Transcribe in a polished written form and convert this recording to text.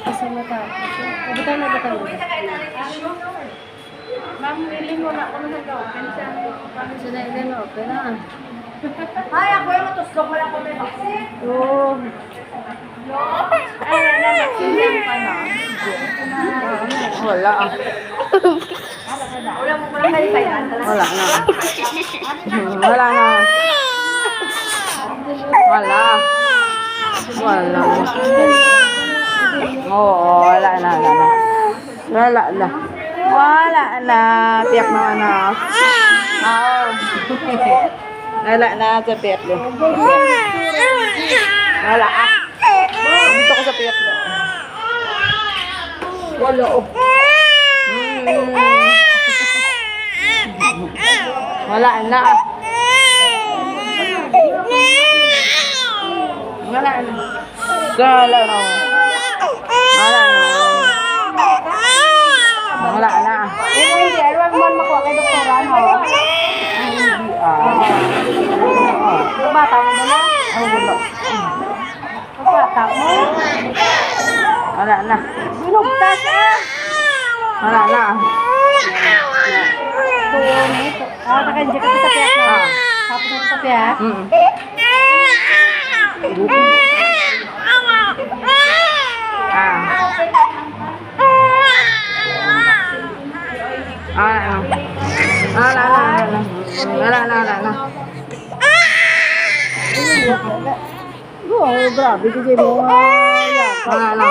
Kasi matapos. Butang na butang. Ma'am, willing mo na ako na nag-open siya. Paano siya na-open na? Ay, ako yung matuslog. Wala ko may vaccine. Oo. Ay, na-vaccine ka na. Wala ah. Wala mo pala kayo kaya. Wala na. Wala na. Wala. Wala. Oo, wala na. Wala na. Wala na. Tiyak na anak. Oo. Wala na sa tiyak na. Wala ah. Dito ko sa tiyak na. Wala oh. Wala na. Wala na. Wala na. Wala na. Wala na. Hindi, alam mo makuha kay Dr. Rano. Hindi Bata mo na lang. Ang gulo. Bata mo. Wala na. Binugtas ah. Wala na. Nakandya ka sa piyak na. Tapos ako sa piyak. Oh, grabe kasi mo. Wala na.